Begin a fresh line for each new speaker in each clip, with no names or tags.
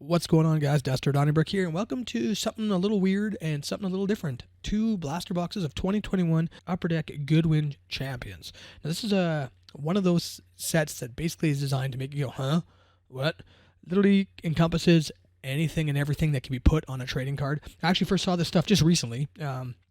What's going on, guys? Dustin Donnybrook here, and welcome to something a little weird and something a little different. Two blaster boxes of 2021 Upper Deck Goodwin Champions. Now, this is one of those sets that basically is designed to make you go, huh? What? Literally encompasses anything and everything that can be put on a trading card. I actually first saw this stuff just recently.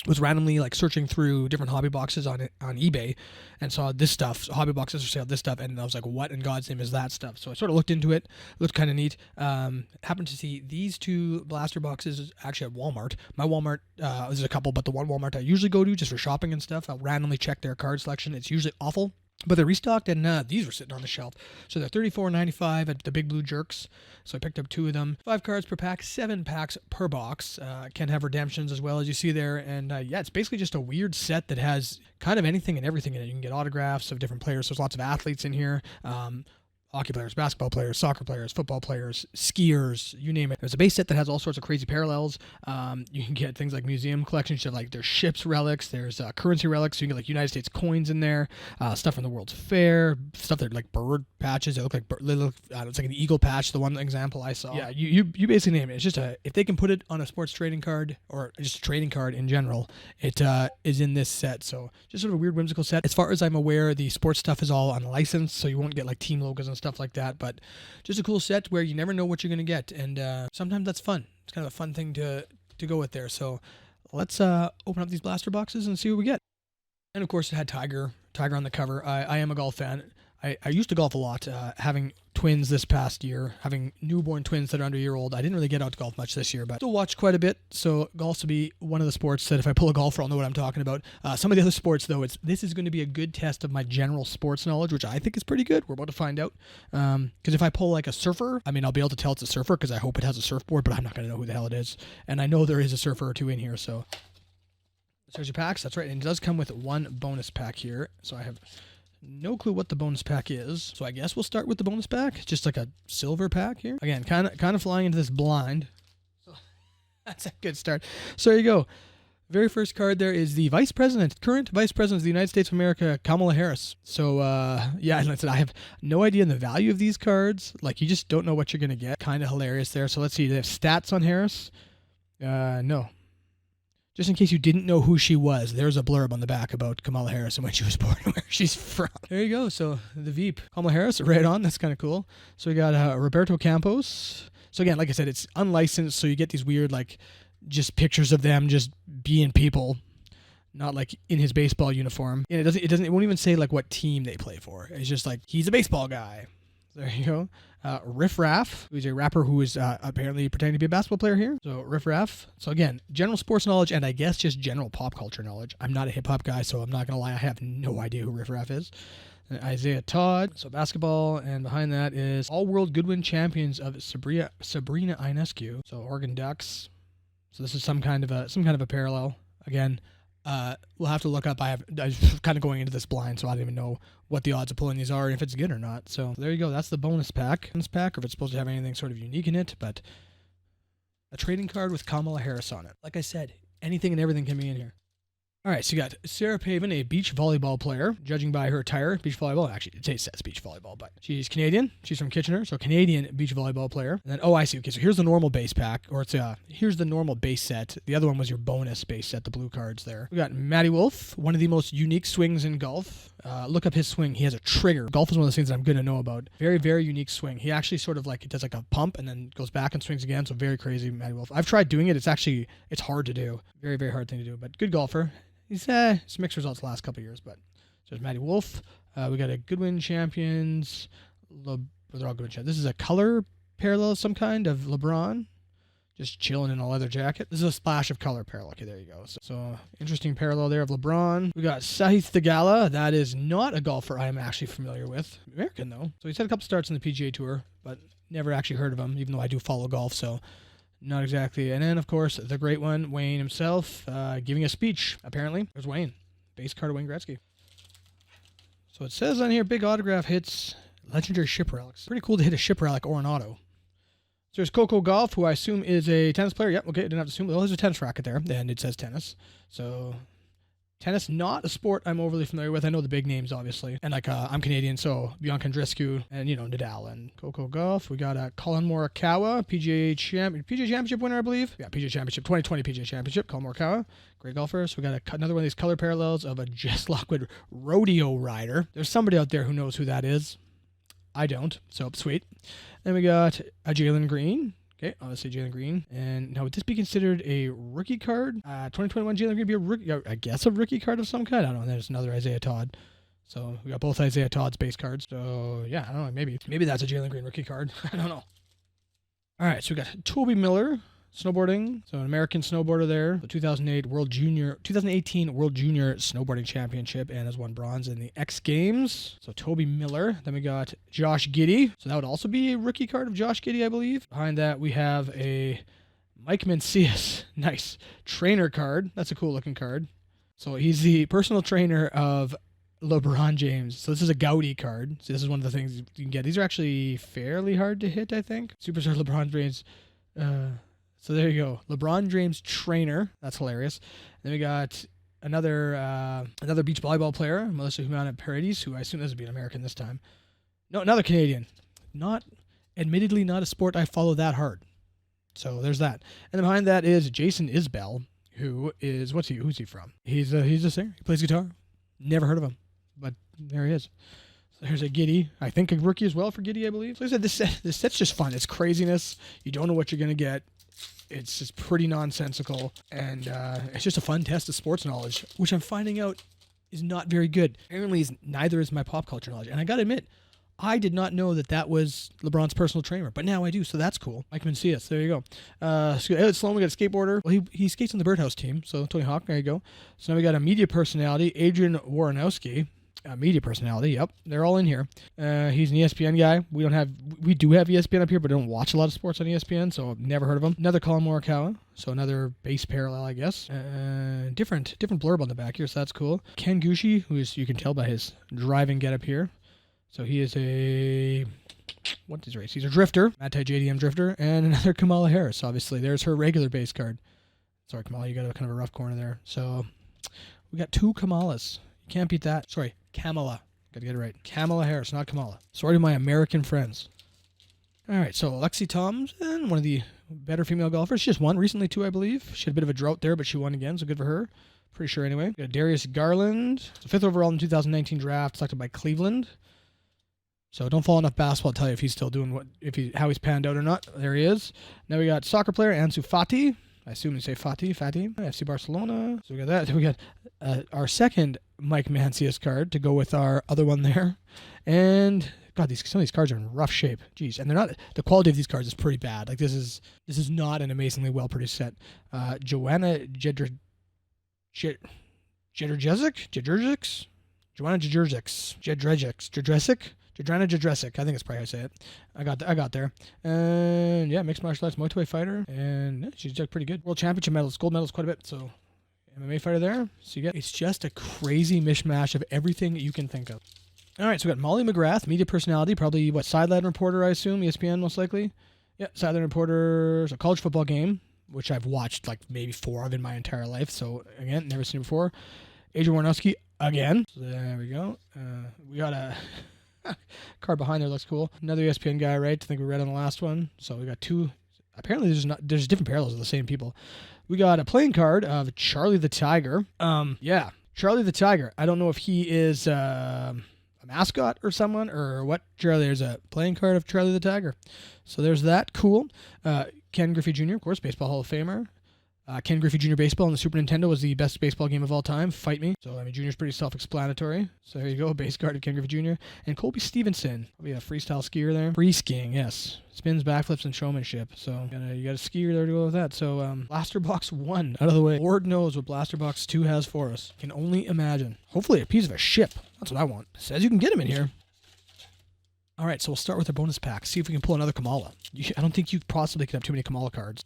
Was randomly searching through different hobby boxes on eBay and saw this stuff. Hobby boxes for sale, this stuff, and I was like, what in God's name is that stuff? So I sort of looked into it. It looked kind of neat. Happened to see these two blaster boxes actually at Walmart. My Walmart, there's a couple, but the one Walmart I usually go to just for shopping and stuff, I'll randomly check their card selection. It's usually awful. But they're restocked, and these were sitting on the shelf. So they're $34.95 at the Big Blue Jerks. So I picked up two of them. 5 cards per pack, 7 packs per box. Can have redemptions as well, as you see there. And yeah, it's basically just a weird set that has kind of anything and everything in it. You can get autographs of different players. There's lots of athletes in here. Hockey players, basketball players, soccer players, football players, skiers, you name it. There's a base set that has all sorts of crazy parallels. You can get things like museum collections, there's ships relics, there's currency relics, so you can get United States coins in there, stuff from the World's Fair, stuff that like bird patches. They look like it's like an eagle patch, the one example I saw. Yeah, you basically name it. It's just if they can put it on a sports trading card or just a trading card in general, it is in this set. So just sort of a weird whimsical set. As far as I'm aware, the sports stuff is all unlicensed, so you won't get like team logos and stuff like that, but just a cool set where you never know what you're going to get, and sometimes that's fun. It's kind of a fun thing to go with there. So let's open up these blaster boxes and see what we get. And of course it had Tiger on the cover. I am a golf fan. I used to golf a lot, having twins this past year, having newborn twins that are under a year old. I didn't really get out to golf much this year, but still watch quite a bit. So golf will be one of the sports that if I pull a golfer, I'll know what I'm talking about. Some of the other sports, though, this is going to be a good test of my general sports knowledge, which I think is pretty good. We're about to find out. Because if I pull like a surfer, I'll be able to tell it's a surfer because I hope it has a surfboard, but I'm not going to know who the hell it is. And I know there is a surfer or two in here, so there's your packs. That's right. And it does come with one bonus pack here. So I have no clue what the bonus pack is, so I guess we'll start with the bonus pack. Just like a silver pack here. Again, kind of flying into this blind. So that's a good start. So there you go. Very first card there is the current Vice President of the United States of America, Kamala Harris. So, yeah, like I said, I have no idea the value of these cards. Like, you just don't know what you're going to get. Kind of hilarious there. So let's see. They have stats on Harris. No. Just in case you didn't know who she was, there's a blurb on the back about Kamala Harris and when she was born and where she's from. There you go. So the Veep, Kamala Harris, right on. That's kind of cool. So we got Roberto Campos. So again, like I said, it's unlicensed, so you get these weird, just pictures of them just being people, not like in his baseball uniform. And it won't even say what team they play for. It's just like he's a baseball guy. There you go. Riff Raff, who's a rapper who is apparently pretending to be a basketball player here. So Riff Raff. So again, general sports knowledge and I guess just general pop culture knowledge. I'm not a hip hop guy, so I'm not gonna lie. I have no idea who Riff Raff is. Isaiah Todd. So basketball, and behind that is All-World Goodwin Champions of Sabrina Ionescu. So Oregon Ducks. So this is some kind of a parallel. Again, we'll have to look up. I was kind of going into this blind, so I don't even know what the odds of pulling these are and if it's good or not. So there you go. That's the bonus pack. Or if it's supposed to have anything sort of unique in it, but a trading card with Kamala Harris on it. Like I said, anything and everything can be in here. All right, so you got Sarah Pavin, a beach volleyball player. Judging by her attire, beach volleyball. Actually, it says beach volleyball, but she's Canadian. She's from Kitchener, so Canadian beach volleyball player. And then, I see. Okay, so here's the normal base pack, or here's the normal base set. The other one was your bonus base set, the blue cards there. We got Matty Wolf, one of the most unique swings in golf. Look up his swing. He has a trigger. Golf is one of those things that I'm going to know about. Very, very unique swing. He actually sort of it does like a pump and then goes back and swings again. So very crazy, Matty Wolf. I've tried doing it. It's hard to do. Very, very hard thing to do, but good golfer. He's mixed results the last couple of years, but so there's Matty Wolf. We got a Goodwin Champions. They're all Goodwin Champions. This is a color parallel of some kind of Lebron, just chilling in a leather jacket. This is a splash of color parallel. Okay, there you go. So interesting parallel there of LeBron. We got Sahith Theegala. That is not a golfer I am actually familiar with. American though. So he's had a couple starts in the PGA Tour, but never actually heard of him, even though I do follow golf. So. Not exactly. And then, of course, the great one, Wayne himself, giving a speech, apparently. There's Wayne. Base card of Wayne Gretzky. So it says on here, big autograph hits, legendary ship relics. Pretty cool to hit a ship relic or an auto. So there's Coco Golf, who I assume is a tennis player. Yep, okay, I didn't have to assume. Well, there's a tennis racket there, and it says tennis. So Tennis, not a sport I'm overly familiar with. I know the big names, obviously. And like, I'm Canadian, so Bianca Andreescu and, Nadal and Coco Golf. We got Colin Morikawa, PGA Championship winner, I believe. Yeah, PGA Championship, 2020 PGA Championship, Colin Morikawa. Great golfer. So we got another one of these color parallels of a Jess Lockwood rodeo rider. There's somebody out there who knows who that is. I don't, so sweet. Then we got a Jalen Green. Okay, obviously Jalen Green. And now, would this be considered a rookie card? 2021 Jalen Green be a rookie? I guess a rookie card of some kind. I don't know. There's another Isaiah Todd. So we got both Isaiah Todd's base cards. So yeah, I don't know. Maybe that's a Jalen Green rookie card. I don't know. All right, so we got Toby Miller. Snowboarding, so an American snowboarder there. The 2018 World Junior Snowboarding Championship, and has won bronze in the X Games. So Toby Miller. Then we got Josh Giddey. So that would also be a rookie card of Josh Giddey, I believe. Behind that, we have a Mike Mencius. Nice. Trainer card. That's a cool looking card. So he's the personal trainer of LeBron James. So this is a Gaudi card. So this is one of the things you can get. These are actually fairly hard to hit, I think. Superstar LeBron James. So there you go. LeBron James trainer. That's hilarious. Then we got another beach volleyball player, Melissa Humana Paredes, who I assume this would be an American this time. No, another Canadian. Admittedly not a sport I follow that hard. So there's that. And then behind that is Jason Isbell, who is, who's he from? He's a singer. He plays guitar. Never heard of him, but there he is. So there's a Giddey. I think a rookie as well for Giddey, I believe. So like I said, this set's just fun. It's craziness. You don't know what you're going to get. It's just pretty nonsensical, and it's just a fun test of sports knowledge, which I'm finding out is not very good. Apparently, neither is my pop culture knowledge. And I got to admit, I did not know that was LeBron's personal trainer, but now I do, so that's cool. Mike Mencius, there you go. Elliot Sloan, we got a skateboarder. Well, he skates on the Birdhouse team, so Tony Hawk, there you go. So now we got a media personality, Adrian Waranowski. Media personality, yep, they're all in here. He's an ESPN guy. We do have ESPN up here, but I don't watch a lot of sports on ESPN, so I've never heard of him. Another Colin Morikawa, so another base parallel, I guess. Different blurb on the back here, so that's cool. Ken Gucci, who is, you can tell by his driving getup here. So he is what's his race? He's a drifter, anti-JDM drifter, and another Kamala Harris. Obviously, there's her regular base card. Sorry, Kamala, you got kind of a rough corner there. So we got two Kamalas. Can't beat that. Sorry, Kamala. Gotta get it right. Kamala Harris, not Kamala. Sorry to my American friends. All right, so Lexi Thompson, one of the better female golfers. She just won recently, too, I believe. She had a bit of a drought there, but she won again, so good for her. Pretty sure, anyway. We got Darius Garland. So 5th overall in the 2019 draft, selected by Cleveland. So don't follow enough basketball to tell you if he's still doing how he's panned out or not. There he is. Now we got soccer player Ansu Fati. I assume you say Fati. FC Barcelona. So we got that. Then we got our second Mike Mencius card to go with our other one there. And God, some of these cards are in rough shape. Jeez, and they're not. The quality of these cards is pretty bad. Like this is not an amazingly well produced set. Joanna Jedrzejczyk. Joanna Jedrzejczyk, I think it's probably how I say it. I got there. And yeah, mixed martial arts, Muay Thai fighter. And yeah, she's done pretty good. World championship medals, gold medals quite a bit. So MMA fighter there. So it's just a crazy mishmash of everything you can think of. All right, so we got Molly McGrath, media personality, probably sideline reporter, I assume, ESPN most likely. Yeah, sideline reporter, a college football game, which I've watched like maybe 4 of in my entire life. So again, never seen it before. Adrian Warnowski again. So there we go. We got a card behind there, looks cool. Another ESPN guy, right? I think we read on the last one. So we got 2. Apparently there's different parallels of the same people. We got a playing card of Charlie the Tiger. Yeah, Charlie the Tiger. I don't know if he is a mascot or someone or what. There's a playing card of Charlie the Tiger. So there's that. Cool. Ken Griffey Jr., of course, Baseball Hall of Famer. Ken Griffey Jr. Baseball on the Super Nintendo was the best baseball game of all time. Fight me. So, Jr.'s pretty self-explanatory. So, there you go. Base card of Ken Griffey Jr. And Colby Stevenson. Probably a freestyle skier there. Free skiing, yes. Spins, backflips, and showmanship. So, you got a skier there to go with that. So, Blaster Box 1 out of the way. Lord knows what Blaster Box 2 has for us. Can only imagine. Hopefully a piece of a ship. That's what I want. It says you can get them in here. All right, so we'll start with our bonus pack. See if we can pull another Kamala. I don't think you possibly can have too many Kamala cards.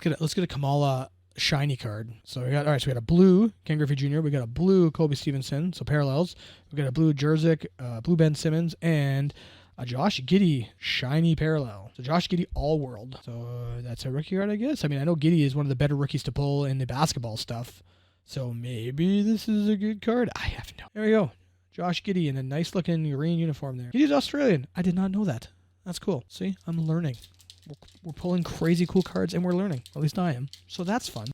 Let's get a Kamala shiny card. So we got a blue Ken Griffey Jr. We got a blue Colby Stevenson. So parallels. We got a blue Jerzyk, blue Ben Simmons, and a Josh Giddey shiny parallel. So Josh Giddey all world. So that's a rookie card, I guess. I know Giddey is one of the better rookies to pull in the basketball stuff. So maybe this is a good card. I have no. There we go. Josh Giddey in a nice looking green uniform there. He's Australian. I did not know that. That's cool. See, I'm learning. We're pulling crazy cool cards and we're learning. At least I am. So that's fun.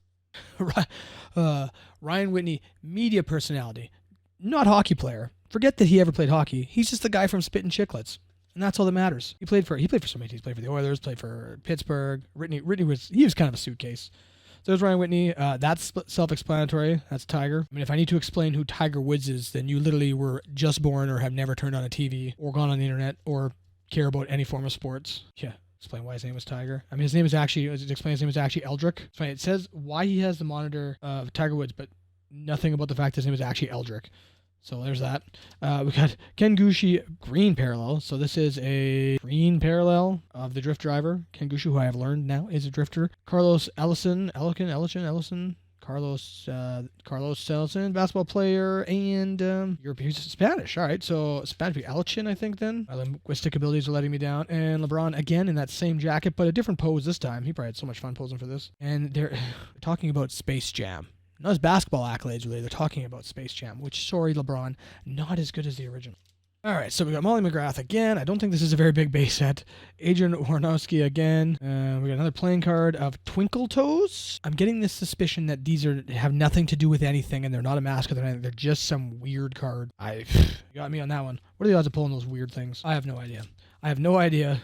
Ryan Whitney, media personality, not hockey player. Forget that he ever played hockey. He's just the guy from Spittin' Chicklets. And that's all that matters. He played for so many teams. Played for the Oilers, played for Pittsburgh. Whitney was kind of a suitcase. So there's Ryan Whitney. That's self-explanatory. That's Tiger. I mean, if I need to explain who Tiger Woods is, then you literally were just born or have never turned on a TV or gone on the internet or care about any form of sports. Yeah. Explain why his name was Tiger. I mean, his name is actually, explain his name is actually Eldrick. So it says why he has the monitor of Tiger Woods, but nothing about the fact his name is actually Eldrick. So there's that. We got Ken Gushi green parallel. So this is a green parallel of the drift driver. Ken Gushi, who I have learned now is a drifter. Carlos Ellison, Carlos Ellison, basketball player, and European Spanish. All right, so Spanish, Elchin, I think then. My linguistic abilities are letting me down. And LeBron, again, in that same jacket, but a different pose this time. He probably had so much fun posing for this. And they're talking about Space Jam. Not his basketball accolades, really. They're talking about Space Jam, which, sorry, LeBron, not as good as the original. All right, so we got Molly McGrath again. I don't think this is a very big base set. Adrian Warnowski again. We got another playing card of Twinkle Toes. I'm getting this suspicion that these have nothing to do with anything, and they're not a mascot or anything. They're just some weird card. You got me on that one. What are the odds of pulling those weird things? I have no idea.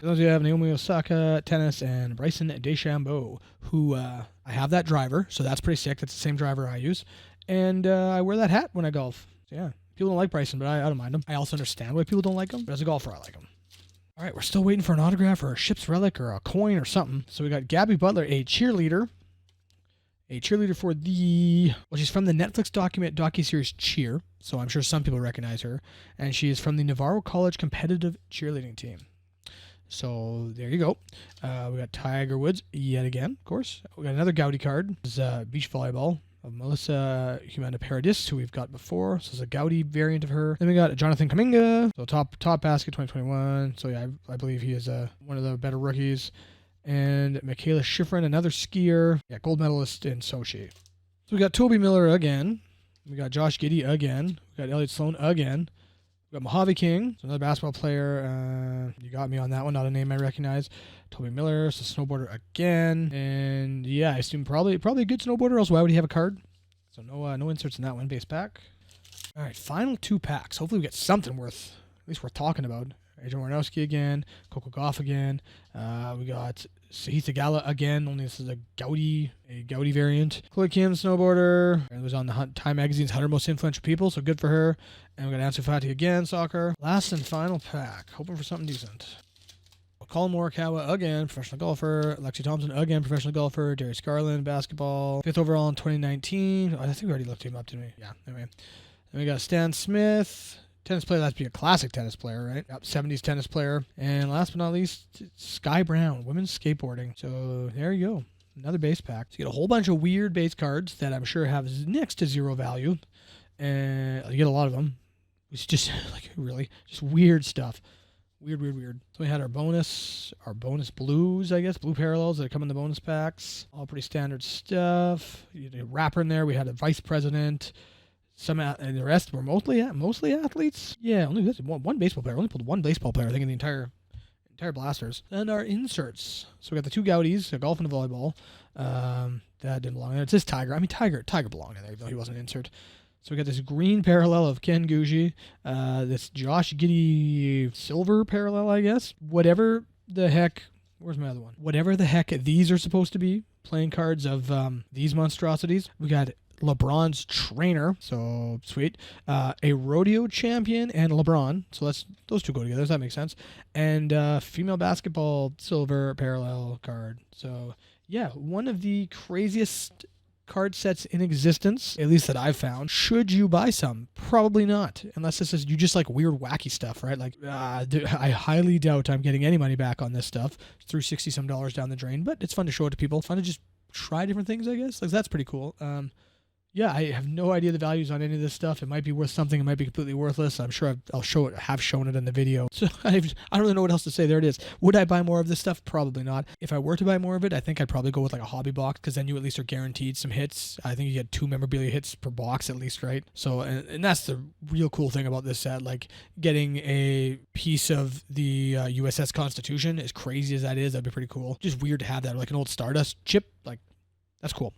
Those of you have Naomi Osaka, tennis, and Bryson DeChambeau, who I have that driver, so that's pretty sick. That's the same driver I use. And I wear that hat when I golf. So yeah. People don't like Bryson, but I don't mind him. I also understand why people don't like him, but as a golfer, I like him. All right, we're still waiting for an autograph or a ship's relic or a coin or something. So we got Gabby Butler, a cheerleader for she's from the Netflix docuseries Cheer, so I'm sure some people recognize her, and she is from the Navarro College competitive cheerleading team. So there you go. We got Tiger Woods yet again, of course. We got another Gaudy card. This is beach volleyball of Melissa Humana Paradis, who we've got before. So it's a Gaudy variant of her. Then we got Jonathan Kuminga, so top basket 2021. So yeah, I believe he is one of the better rookies. And Michaela Schifrin, another skier. Yeah, gold medalist in Sochi. So we got Toby Miller again. We got Josh Giddey again. We got Elliot Sloan again. We got Mojave King, so another basketball player. You got me on that one, not a name I recognize. Toby Miller, so snowboarder again. And yeah, I assume probably a good snowboarder, else why would he have a card? So no inserts in that one, base pack. All right, final 2 packs. Hopefully we get something at least worth talking about. Adrian Warnowski again, Coco Gauff again. We got Sahith Gala again, only this is a Gaudy variant. Chloe Kim, snowboarder. It was on the Time Magazine's 100 Most Influential People, so good for her. And we got Ansu Fati again, soccer. Last and final pack, hoping for something decent. Colin Morikawa again, professional golfer. Lexi Thompson again, professional golfer. Darius Garland, basketball. 5th overall in 2019. I think we already looked him up, didn't we? Yeah, anyway. Then we got Stan Smith. Tennis player, that's be a classic tennis player, right? Yep, 70s tennis player. And last but not least, Sky Brown, women's skateboarding. So there you go. Another base pack. So you get a whole bunch of weird base cards that I'm sure have next to zero value. And you get a lot of them. It's just just weird stuff. Weird. So we had our bonus blues, I guess, blue parallels that come in the bonus packs. All pretty standard stuff. You had a wrapper in there. We had a vice president. And the rest were mostly athletes. Yeah, only one baseball player. Only pulled one baseball player, I think, in the entire blasters. And our inserts. So we got the 2 Gaudis, a golf and a volleyball. That didn't belong there. It says Tiger. I mean, Tiger belonged in there, even though he wasn't an insert. So we got this green parallel of Ken Gushi, this Josh Giddey silver parallel, I guess. Whatever the heck, where's my other one? Whatever the heck these are supposed to be, playing cards of these monstrosities. We got LeBron's trainer, so sweet. A rodeo champion and LeBron, so those 2 go together. Does that make sense? And female basketball silver parallel card. So yeah, one of the craziest card sets in existence, at least that I've found. Should you buy some? Probably not, unless this is you just like weird wacky stuff, right? Like I highly doubt I'm getting any money back on this stuff. Threw $60 some down the drain, but it's fun to show it to people. Fun to just try different things, I guess. Like that's pretty cool. Yeah, I have no idea the values on any of this stuff. It might be worth something. It might be completely worthless. I'm sure I'll show it. Have shown it in the video. So I don't really know what else to say. There it is. Would I buy more of this stuff? Probably not. If I were to buy more of it, I think I'd probably go with like a hobby box, because then you at least are guaranteed some hits. I think you get 2 memorabilia hits per box at least, right? So and that's the real cool thing about this set. Like getting a piece of the USS Constitution, as crazy as that is, that'd be pretty cool. Just weird to have that, or like an old Stardust chip, like. That's cool.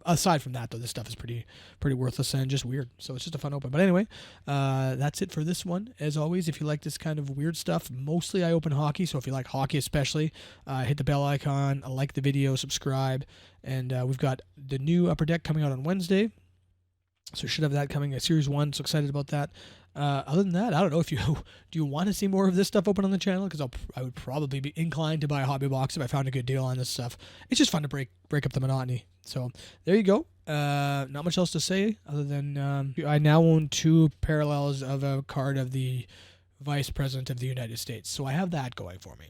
Aside from that, though, this stuff is pretty worthless and just weird. So it's just a fun open. But anyway, that's it for this one. As always, if you like this kind of weird stuff, mostly I open hockey. So if you like hockey especially, hit the bell icon, like the video, subscribe. And we've got the new Upper Deck coming out on Wednesday. So we should have that coming, Series 1. So excited about that. Other than that, I don't know if you do you want to see more of this stuff open on the channel, because I would probably be inclined to buy a hobby box if I found a good deal on this stuff. It's just fun to break up the monotony. So there you go. Not much else to say other than I now own 2 parallels of a card of the Vice President of the United States. So I have that going for me.